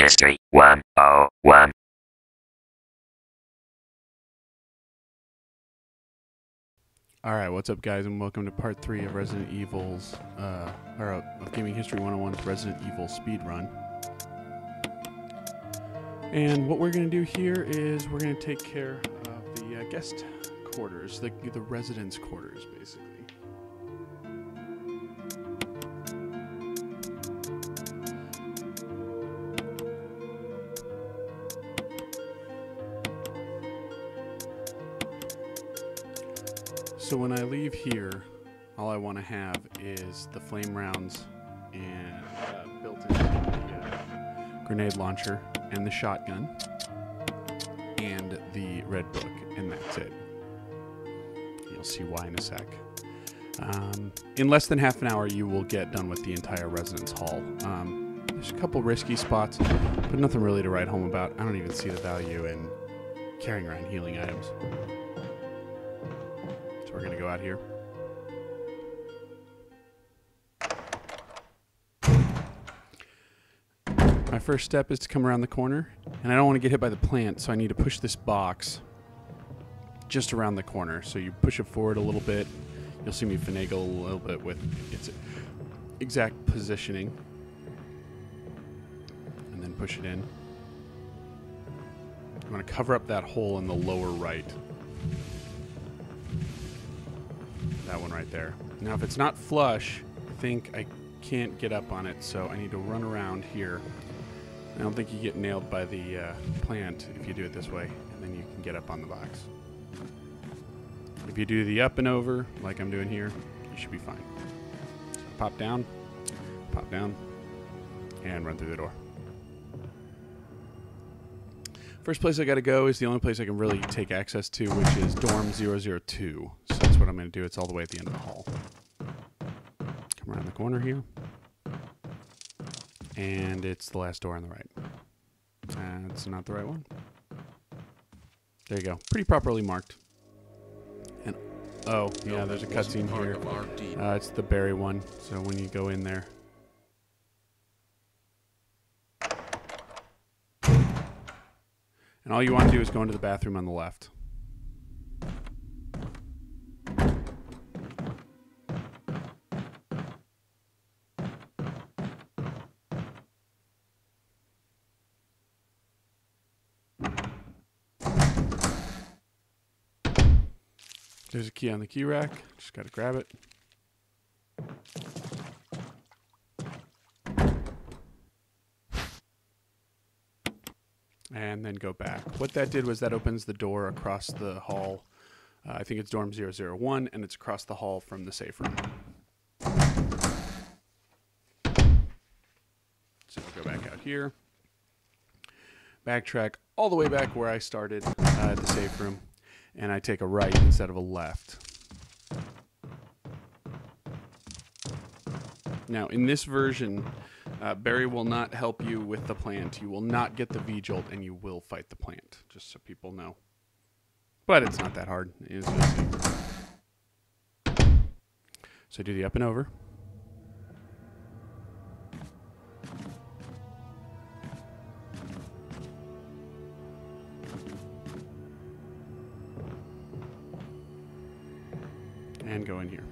History 101. Alright, what's up guys, and welcome to part 3 of Resident Evil's, of Gaming History 101's Resident Evil speedrun. And what we're going to do here is we're going to take care of the guest quarters, the residence quarters, basically. So when I leave here, all I want to have is the flame rounds and built in the grenade launcher and the shotgun and the red book, and that's it. You'll see why in a sec. In less than half an hour, you will get done with the entire residence hall. There's a couple risky spots, but nothing really to write home about. I don't even see the value in carrying around healing items. We're going to go out here. My first step is to come around the corner, and I don't want to get hit by the plant, so I need to push this box just around the corner. So you push it forward a little bit. You'll see me finagle a little bit with its exact positioning, and then push it in. I'm going to cover up that hole in the lower right. That one right there. Now, if it's not flush, I think I can't get up on it, so I need to run around here. I don't think you get nailed by the plant if you do it this way, and then you can get up on the box. If you do the up and over, like I'm doing here, you should be fine. So pop down, and run through the door. First place I gotta go is the only place I can really take access to, which is Dorm 002. So that's what I'm gonna do. It's all the way at the end of the hall. Come around the corner here. And it's the last door on the right. That's not the right one. There you go. Pretty properly marked. And oh, yeah, there's a cutscene here. It's the Barry one. So when you go in there. And all you want to do is go into the bathroom on the left. There's a key on the key rack. Just got to grab it. And then go back. What that did was that opens the door across the hall. I think it's Dorm 001, and it's across the hall from the safe room. So I'll go back out here. Backtrack all the way back where I started at the safe room, and I take a right instead of a left. Now, in this version, Barry will not help you with the plant. You will not get the V-Jolt, and you will fight the plant, just so people know. But it's not that hard, as you'll see. So do the up and over. And go in here.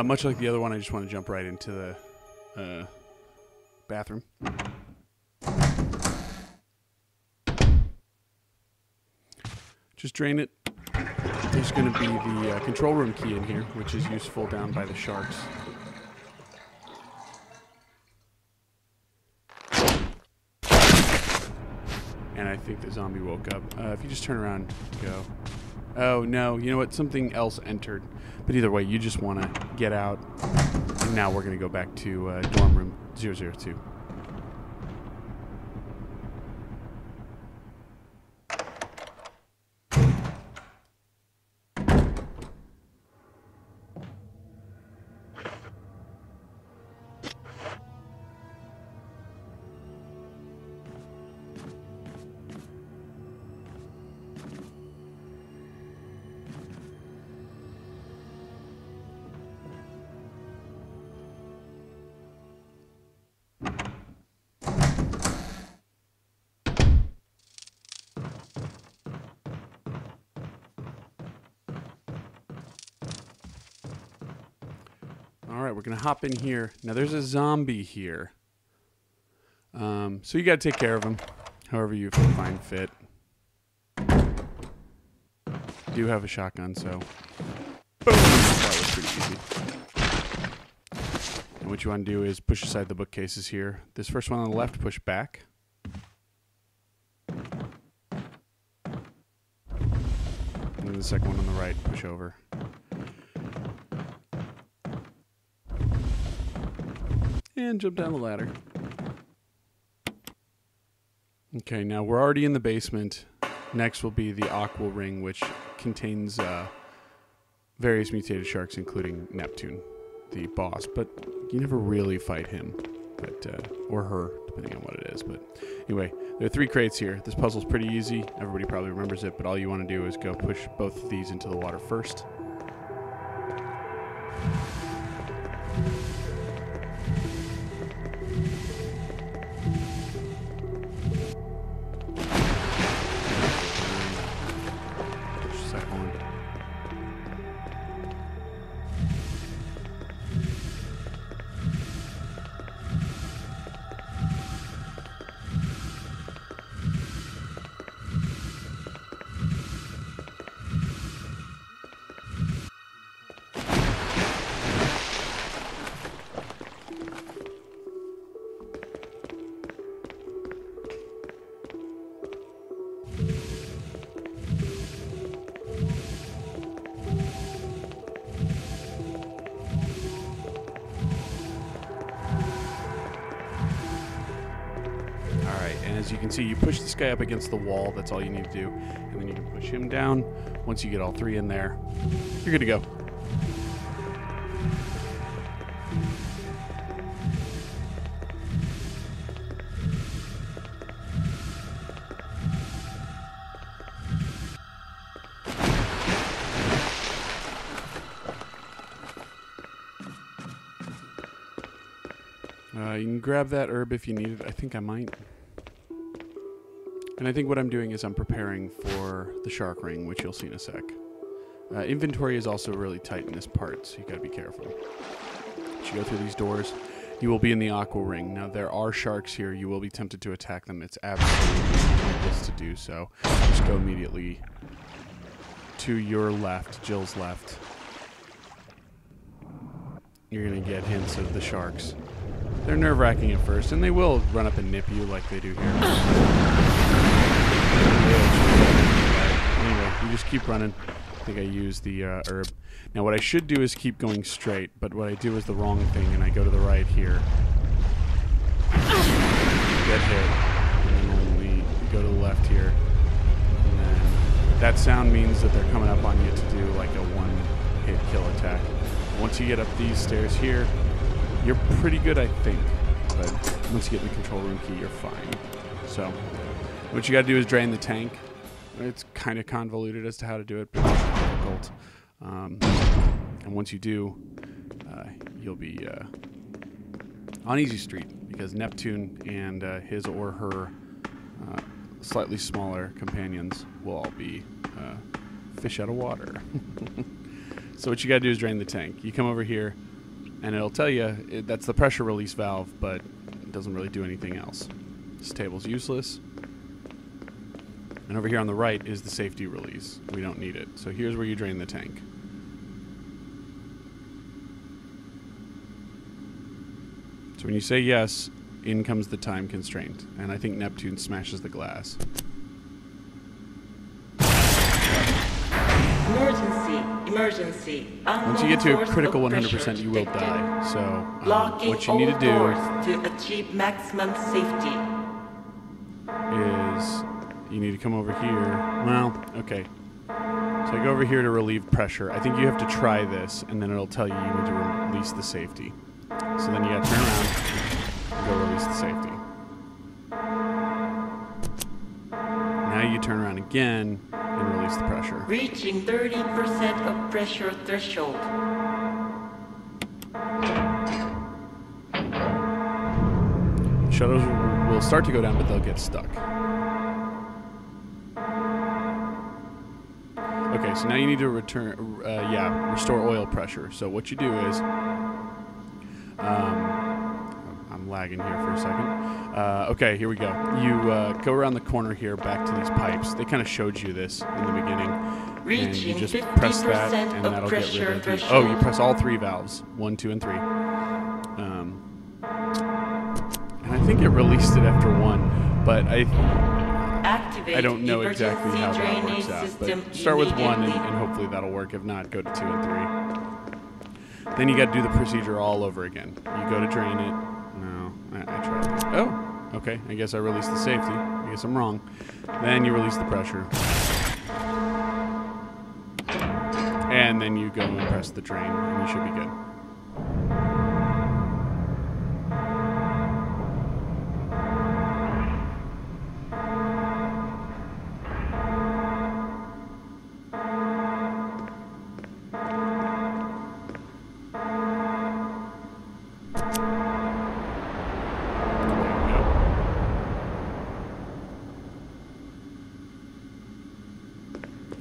Much like the other one, I just want to jump right into the bathroom. Just drain it. There's going to be the control room key in here, which is useful down by the sharks. And I think the zombie woke up. If you just turn around and go. Oh, no. You know what? Something else entered. But either way, you just want to get out. And now we're going to go back to dorm room 002. Alright, we're going to hop in here. Now, there's a zombie here. So you got to take care of him however you find fit. Do have a shotgun, so... Boom! That was pretty easy. And what you want to do is push aside the bookcases here. This first one on the left, push back. And then the second one on the right, push over. And jump down the ladder. Okay, now we're already in the basement. Next will be the Aqua Ring, which contains various mutated sharks, including Neptune, the boss. But you never really fight him, or her, depending on what it is. But anyway, there are 3 crates here. This puzzle's pretty easy. Everybody probably remembers it, but all you want to do is go push both of these into the water first. As you can see, you push this guy up against the wall. That's all you need to do. And then you can push him down. Once you get all 3 in there, you're good to go. You can grab that herb if you need it. I think I might. And I think what I'm doing is I'm preparing for the shark ring, which you'll see in a sec. Inventory is also really tight in this part, so you gotta be careful. As you go through these doors, you will be in the Aqua Ring. Now, there are sharks here. You will be tempted to attack them. It's absolutely pointless to do so. Just go immediately to your left, Jill's left. You're gonna get hints of the sharks. They're nerve-wracking at first, and they will run up and nip you like they do here. Anyway, you just keep running. I think I used the herb. Now what I should do is keep going straight, but what I do is the wrong thing, and I go to the right here. Get hit. And then only go to the left here. And then that sound means that they're coming up on you to do like a one-hit kill attack. Once you get up these stairs here, you're pretty good, I think. But once you get the control room key, you're fine. So what you got to do is drain the tank. It's kind of convoluted as to how to do it, but it's difficult. And once you do, you'll be on easy street, because Neptune and his or her slightly smaller companions will all be fish out of water. So what you got to do is drain the tank. You come over here, and it'll tell you that's the pressure release valve, but it doesn't really do anything else. This table's useless. And over here on the right is the safety release. We don't need it. So here's where you drain the tank. So when you say yes, in comes the time constraint. And I think Neptune smashes the glass. Emergency. Once you get to a critical 100%, you will die. So what you need to do to achieve maximum safety is you need to come over here. Well, okay. So I go over here to relieve pressure. I think you have to try this, and then it'll tell you you need to release the safety. So then you got to turn around and go release the safety. Now you turn around again and release the pressure. Reaching 30% of pressure threshold. Shutters will start to go down, but they'll get stuck. Okay, so now you need to restore oil pressure. So what you do is I'm lagging here for a second. Okay, here we go. You go around the corner here back to these pipes. They kind of showed you this in the beginning. And you just press that, and that'll get rid of the... Oh, you press all 3 valves. 1, 2, and 3. And I think it released it after 1, but I don't know exactly how that works out. But start with 1, and hopefully that'll work. If not, go to 2 and 3. Then you got to do the procedure all over again. You go to drain it. No, I tried. Oh, okay. I guess I released the safety. I guess I'm wrong. Then you release the pressure. And then you go and press the drain, and you should be good.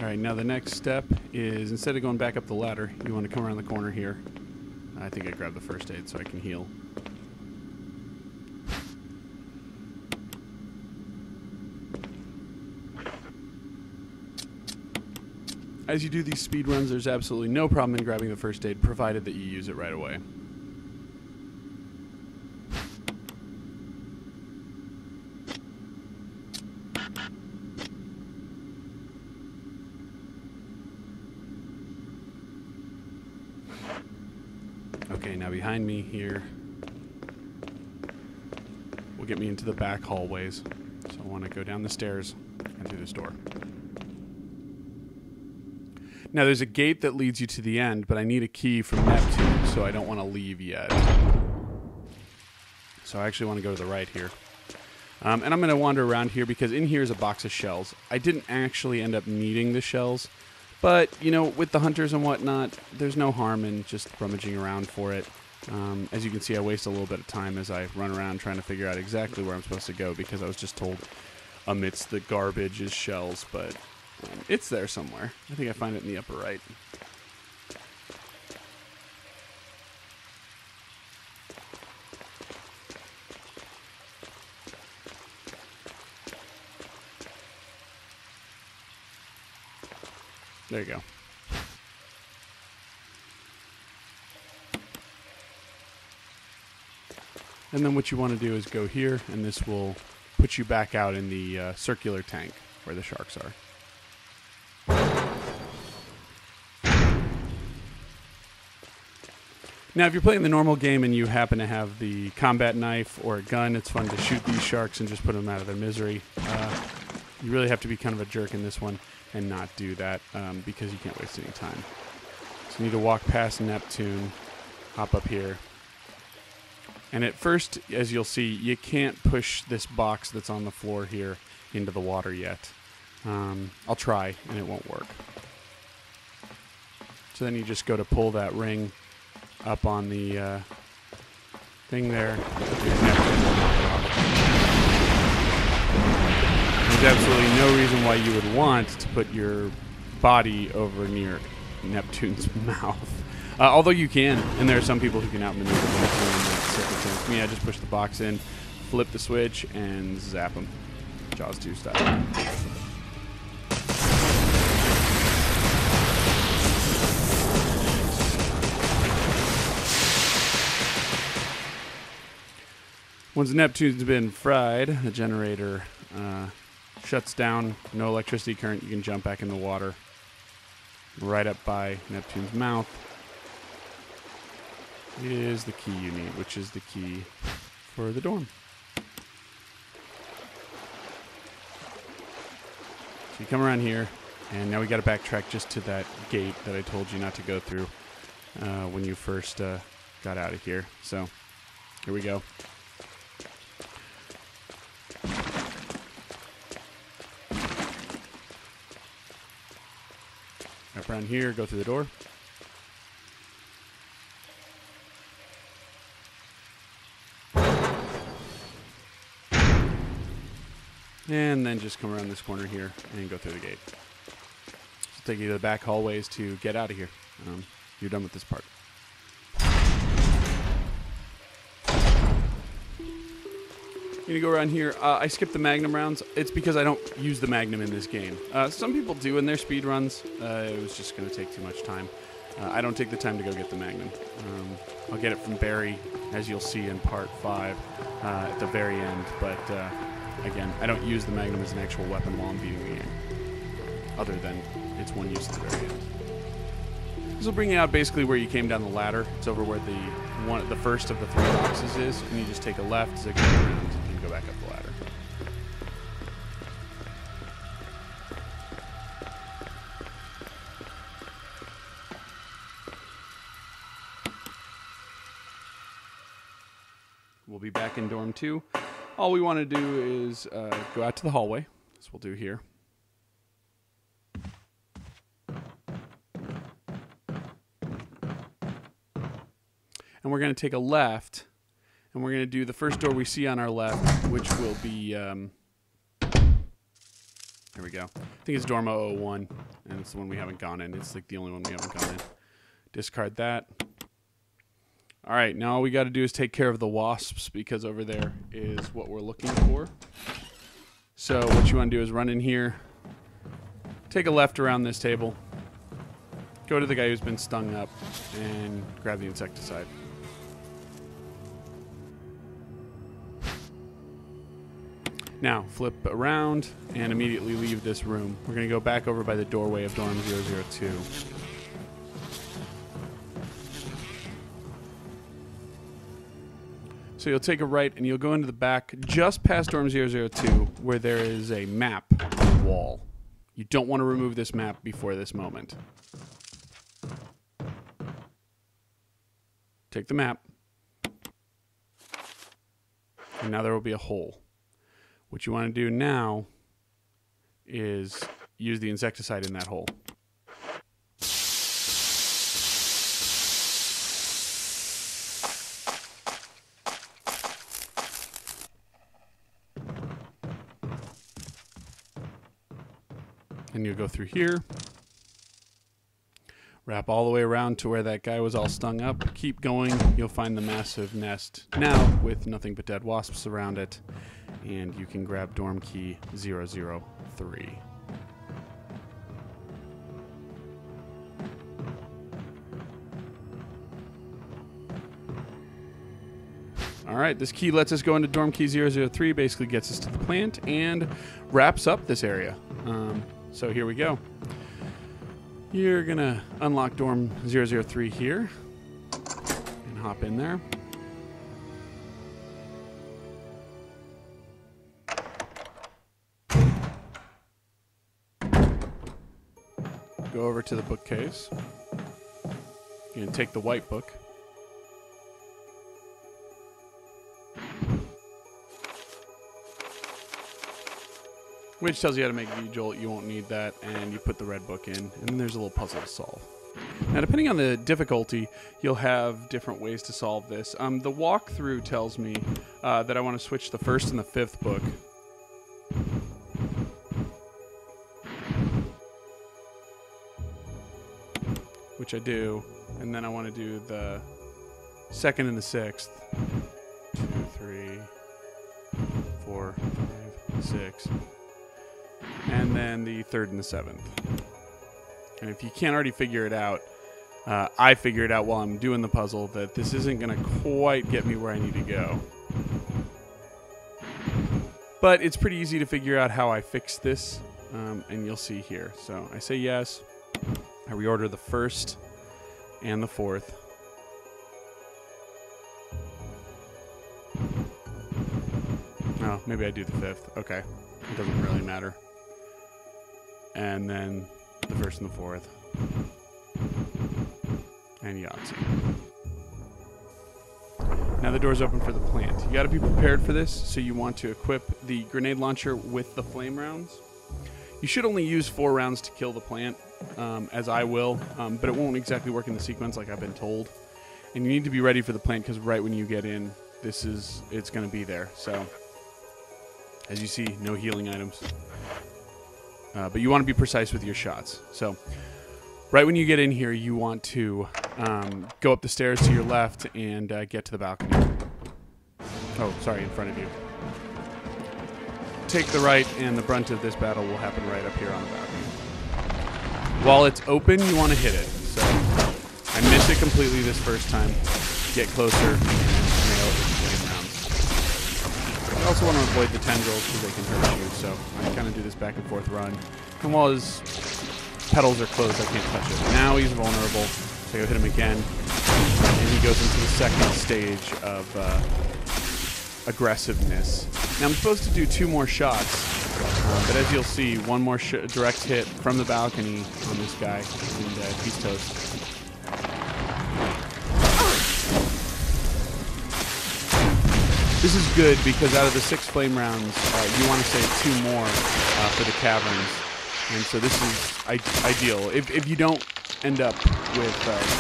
Alright, now the next step is, instead of going back up the ladder, you want to come around the corner here. I think I grabbed the first aid so I can heal. As you do these speed runs, there's absolutely no problem in grabbing the first aid, provided that you use it right away. Okay, now behind me here will get me into the back hallways. So I want to go down the stairs and through this door. Now there's a gate that leads you to the end, but I need a key from Neptune, so I don't want to leave yet. So I actually want to go to the right here. And I'm going to wander around here because in here is a box of shells. I didn't actually end up needing the shells. But, you know, with the hunters and whatnot, there's no harm in just rummaging around for it. As you can see, I waste a little bit of time as I run around trying to figure out exactly where I'm supposed to go because I was just told amidst the garbage is shells, but it's there somewhere. I think I find it in the upper right. There you go. And then what you want to do is go here, and this will put you back out in the circular tank where the sharks are. Now, if you're playing the normal game and you happen to have the combat knife or a gun, it's fun to shoot these sharks and just put them out of their misery. You really have to be kind of a jerk in this one and not do that because you can't waste any time. So you need to walk past Neptune, hop up here. And at first, as you'll see, you can't push this box that's on the floor here into the water yet. I'll try, and it won't work. So then you just go to pull that ring up on the thing there. There's absolutely no reason why you would want to put your body over near Neptune's mouth. Although you can, and there are some people who can outmaneuver Neptune in that circumstance. Me, I just push the box in, flip the switch, and zap him. Jaws 2 style. Once Neptune's been fried, the generator shuts down. No electricity current. You can jump back in the water. Right up by Neptune's mouth is the key you need, which is the key for the dorm. So you come around here, and now we got to backtrack just to that gate that I told you not to go through when you first got out of here. So here we go. Up around here, go through the door. And then just come around this corner here and go through the gate. So take you to the back hallways to get out of here. You're done with this part. You're gonna go around here. I skipped the Magnum rounds. It's because I don't use the Magnum in this game. Some people do in their speed runs. It was just gonna take too much time. I don't take the time to go get the Magnum. I'll get it from Barry, as you'll see in part 5 at the very end. But again, I don't use the Magnum as an actual weapon while I'm beating the game, other than its one use at the very end. This will bring you out basically where you came down the ladder. It's over where the first of the 3 boxes is, and you just take a left, zigzag around, and go back up the ladder. We'll be back in dorm 2. All we want to do is go out to the hallway. That's what we'll do here. And we're going to take a left, and we're going to do the first door we see on our left, which will be, here we go. I think it's dorm 001, and it's the one we haven't gone in. It's like the only one we haven't gone in. Discard that. All right, now all we got to do is take care of the wasps, because over there is what we're looking for. So what you want to do is run in here, take a left around this table, go to the guy who's been stung up, and grab the insecticide. Now, flip around and immediately leave this room. We're going to go back over by the doorway of dorm 002. So you'll take a right and you'll go into the back just past dorm 002 where there is a map on the wall. You don't want to remove this map before this moment. Take the map. And now there will be a hole. What you want to do now is use the insecticide in that hole. And you'll go through here, wrap all the way around to where that guy was all stung up. Keep going. You'll find the massive nest now with nothing but dead wasps around it. And you can grab dorm key 003. All right, this key lets us go into dorm key 003, basically gets us to the plant and wraps up this area. So here we go. You're gonna unlock dorm 003 here and hop in there. Go over to the bookcase. You're gonna take the white book. Which tells you how to make V-Jolt. You won't need that, and you put the red book in, and then there's a little puzzle to solve. Now, depending on the difficulty, you'll have different ways to solve this. The walkthrough tells me that I want to switch the first and the fifth book. Which I do, and then I want to do the second and the sixth. 2, 3, 4, 5, 6. And then the third and the seventh. And if you can't already figure it out, I figured out while I'm doing the puzzle that this isn't going to quite get me where I need to go. But it's pretty easy to figure out how I fix this, and you'll see here. So I say yes. I reorder the first and the fourth. Oh, maybe I do the fifth. Okay. It doesn't really matter. And then the first and the fourth. And Yahtzee. Now the door's open for the plant. You gotta be prepared for this, so you want to equip the grenade launcher with the flame rounds. You should only use 4 rounds to kill the plant, as I will, but it won't exactly work in the sequence like I've been told. And you need to be ready for the plant, because right when you get in, it's gonna be there. So, as you see, no healing items. But you want to be precise with your shots. So, right when you get in here, you want to go up the stairs to your left and get to the balcony. Oh, sorry, in front of you. take the right, and the brunt of this battle will happen right up here on the balcony. While it's open, you want to hit it. So I missed it completely this first time. Get closer and nail it with the flame rounds. I also want to avoid the tendrils because they can hurt you, so I kind of do this back and forth run. And while his petals are closed, I can't touch it. Now he's vulnerable, so I go hit him again, and he goes into the second stage of aggressiveness. Now I'm supposed to do 2 more shots, but as you'll see, 1 more direct hit from the balcony on this guy, and he's toast. This is good because out of the 6 flame rounds, you want to save 2 more for the caverns, and so this is ideal. If you don't end up with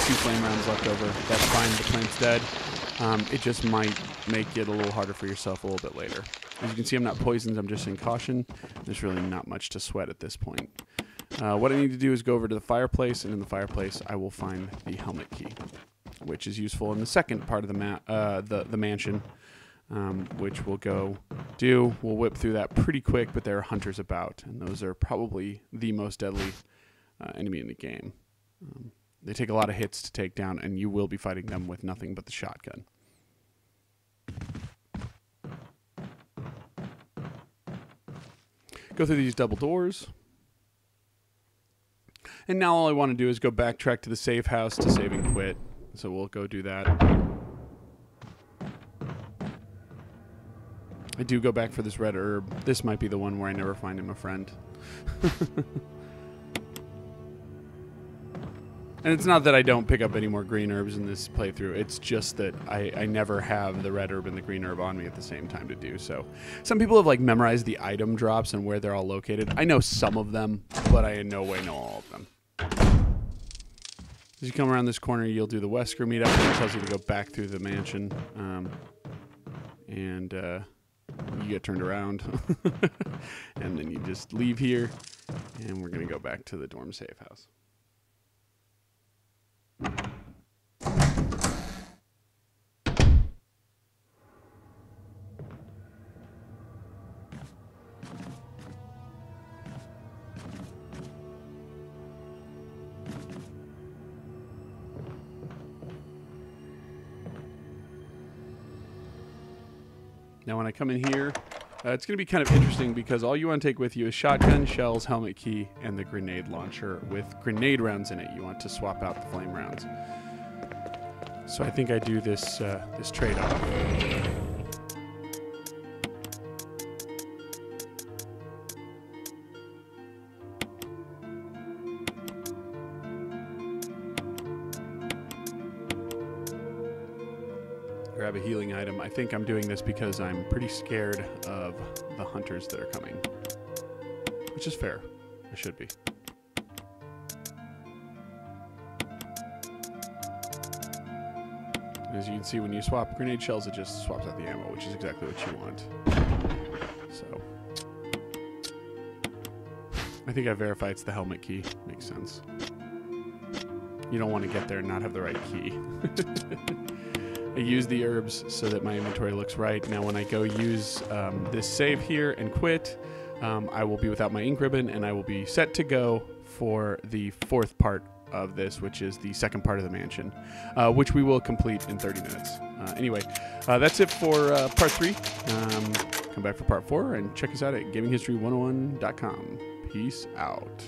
2 flame rounds left over, that's fine. The plant's dead. It just might make it a little harder for yourself a little bit later. As you can see, I'm not poisoned. I'm just in caution. There's really not much to sweat at this point. What I need to do is go over to the fireplace, and in the fireplace, I will find the helmet key, which is useful in the second part of the mansion, which we'll go do. We'll whip through that pretty quick, but there are hunters about, and those are probably the most deadly enemy in the game. They take a lot of hits to take down, and you will be fighting them with nothing but the shotgun. Go through these double doors. And now all I want to do is go backtrack to the safe house to save and quit. So we'll go do that. I do go back for this red herb. This might be the one where I never find him a friend. And it's not that I don't pick up any more green herbs in this playthrough. It's just that I never have the red herb and the green herb on me at the same time to do so. Some people have like memorized the item drops and where they're all located. I know some of them, but I in no way know all of them. As you come around this corner, you'll do the Wesker meetup, which tells you to go back through the mansion. You get turned around. And then you just leave here. And we're going to go back to the dorm safe house. Now when I come in here, it's going to be kind of interesting because all you want to take with you is shotgun, shells, helmet key, and the grenade launcher with grenade rounds in it. You want to swap out the flame rounds. So I think I do this this trade-off. Grab a healing item. I think I'm doing this because I'm pretty scared of the hunters that are coming. Which is fair. I should be. As you can see, when you swap grenade shells, it just swaps out the ammo, which is exactly what you want. So I think I verify it's the helmet key. Makes sense. You don't want to get there and not have the right key. I use the herbs so that my inventory looks right. Now when I go use this save here and quit, I will be without my ink ribbon and I will be set to go for the 4th part of this, which is the second part of the mansion, which we will complete in 30 minutes. Anyway, that's it for part 3. Come back for part 4 and check us out at gaminghistory101.com. Peace out.